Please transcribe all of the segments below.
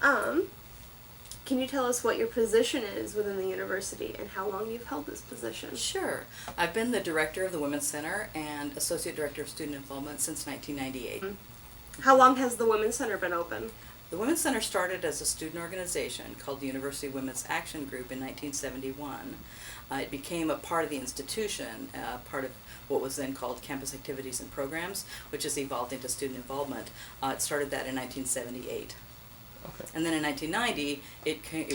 Um, can you tell us what your position is within the university and how long you've held this position? Sure. I've been the director of the Women's Center and associate director of student involvement since 1998. How long has the Women's Center been open? The Women's Center started as a student organization called the University Women's Action Group in 1971. It became a part of the institution, part of what was then called Campus Activities and Programs, which has evolved into student involvement. It started that in 1978. Okay. And then in 1990,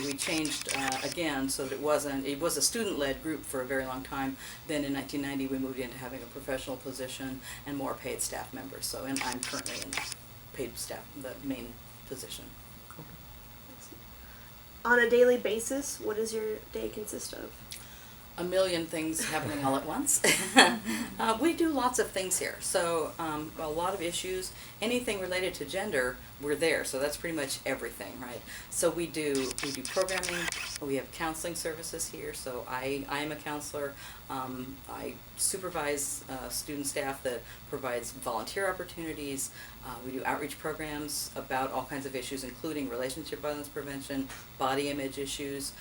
we changed again so that it was a student-led group for a very long time. Then in 1990, we moved into having a professional position and more paid staff members. So and I'm currently in paid staff, the main position. On a daily basis, what does your day consist of? A million things happening all at once. We do lots of things here. So a lot of issues, anything related to gender, we're there. So that's pretty much everything, right? So we do programming. We have counseling services here. So I am a counselor. I supervise student staff that provides volunteer opportunities. We do outreach programs about all kinds of issues, including relationship violence prevention, body image issues,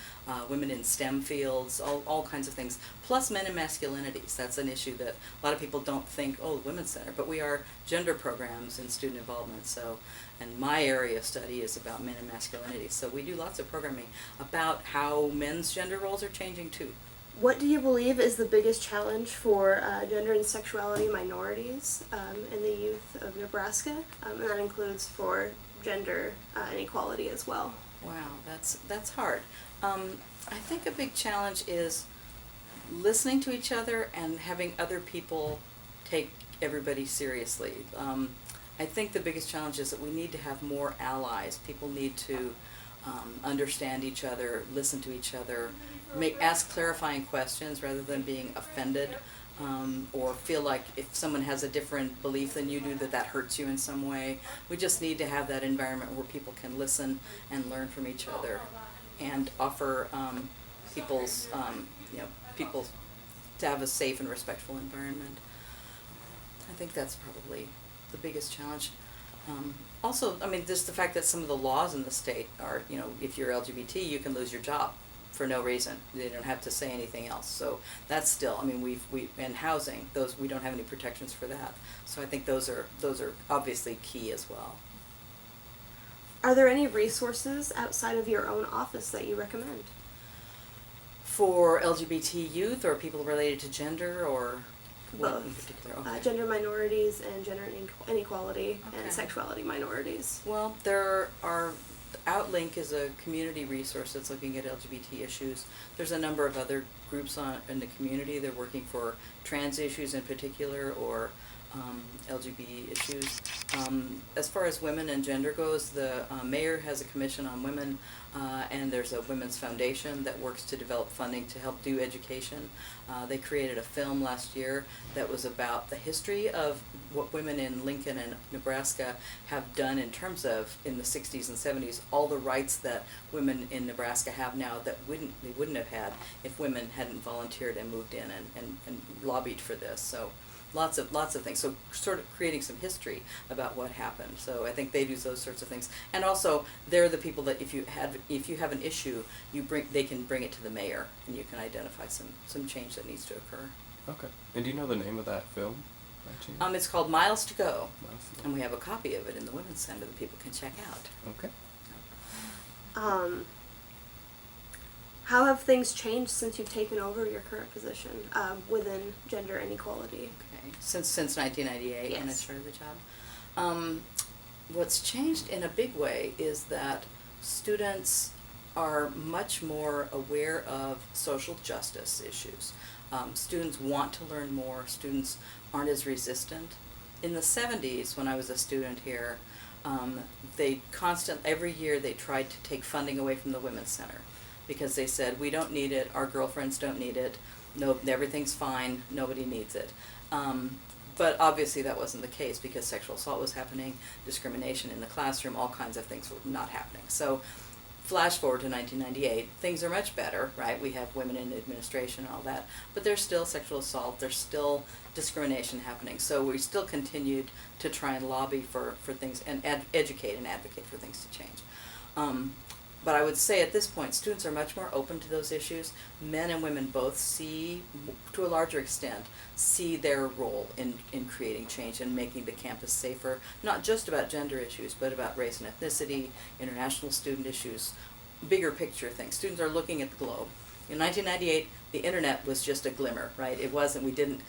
women in STEM fields, all kinds of things, plus men and masculinities. That's an issue that a lot of people don't think, oh, the Women's Center, but we are gender programs in student involvement. So, and my area of study is about men and masculinity. So we do lots of programming about how men's gender roles are changing too. What do you believe is the biggest challenge for gender and sexuality minorities in the youth of Nebraska? And that includes for gender inequality as well. Wow, that's hard. I think a big challenge is listening to each other and having other people take everybody seriously. I think the biggest challenge is that we need to have more allies. People need to understand each other, listen to each other, ask clarifying questions rather than being offended, or feel like if someone has a different belief than you do that hurts you in some way. We just need to have that environment where people can listen and learn from each other and offer people to have a safe and respectful environment. I think that's probably the biggest challenge. Also, I mean, just the fact that some of the laws in the state are, if you're LGBT, you can lose your job for no reason. They don't have to say anything else. So that's still, I mean, and housing, we don't have any protections for that. So I think those are obviously key as well. Are there any resources outside of your own office that you recommend? For LGBT youth or people related to gender or what Both. in particular? Okay. Gender minorities and gender inequality Okay. and sexuality minorities. Well, Outlink is a community resource that's looking at LGBT issues. There's a number of other groups in the community. They're working for trans issues in particular or LGBT issues. As far as women and gender goes, the mayor has a commission on women, and there's a women's foundation that works to develop funding to help do education. They created a film last year that was about the history of what women in Lincoln and Nebraska have done in terms of, in the 60s and 70s, all the rights that women in Nebraska have now that they wouldn't have had if women hadn't volunteered and moved in and lobbied for this. So lots of things. So sort of creating some history about what happened. So I think they do those sorts of things. And also they're the people that if you have an issue, they can bring it to the mayor and you can identify some change that needs to occur. Okay. And do you know the name of that film by chance? It's called Miles to Go. Miles to Go. And we have a copy of it in the Women's Center that people can check out. Okay. How have things changed since you've taken over your current position within gender inequality? Okay. Since 1998 when I Yes. started the job. What's changed in a big way is that students are much more aware of social justice issues. Students want to learn more. Students aren't as resistant. In the 70s, when I was a student here, every year they tried to take funding away from the Women's Center because they said, we don't need it, our girlfriends don't need it, no, everything's fine, nobody needs it. But obviously that wasn't the case because sexual assault was happening, discrimination in the classroom, all kinds of things were not happening. So flash forward to 1998, things are much better, right? We have women in administration and all that, but there's still sexual assault, there's still discrimination happening. So we still continued to try and lobby for things and educate and advocate for things to change. But I would say at this point, students are much more open to those issues. Men and women both see, to a larger extent, see their role in creating change and making the campus safer, not just about gender issues, but about race and ethnicity, international student issues, bigger picture things. Students are looking at the globe. In 1998, the internet was just a glimmer, right? It wasn't, we didn't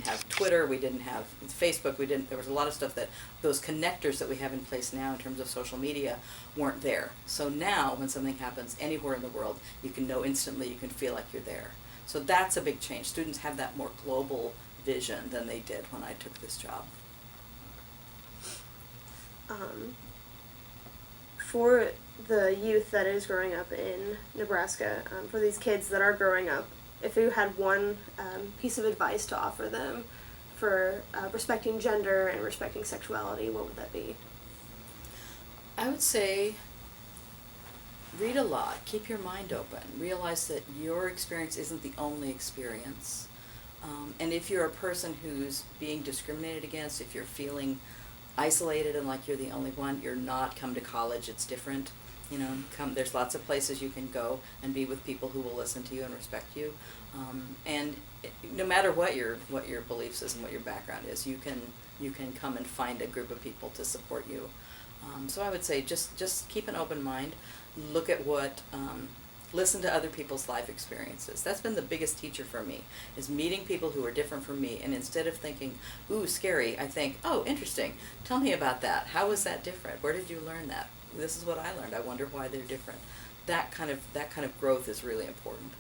have Twitter, we didn't have Facebook, there was a lot of stuff that, those connectors that we have in place now in terms of social media weren't there. So now, when something happens anywhere in the world, you can know instantly, you can feel like you're there. So that's a big change. Students have that more global vision than they did when I took this job. For the youth that is growing up in Nebraska, for these kids that are growing up, if you had one piece of advice to offer them for respecting gender and respecting sexuality, what would that be? I would say read a lot, keep your mind open, realize that your experience isn't the only experience. And if you're a person who's being discriminated against, if you're feeling isolated and like you're the only one, you're not. Come to college, it's different. There's lots of places you can go and be with people who will listen to you and respect you. No matter what your beliefs is and what your background is, you can come and find a group of people to support you. So I would say just keep an open mind, look at listen to other people's life experiences. That's been the biggest teacher for me, is meeting people who are different from me, and instead of thinking, ooh, scary, I think, oh, interesting, tell me about that. How was that different? Where did you learn that? This is what I learned. I wonder why they're different. That kind of growth is really important.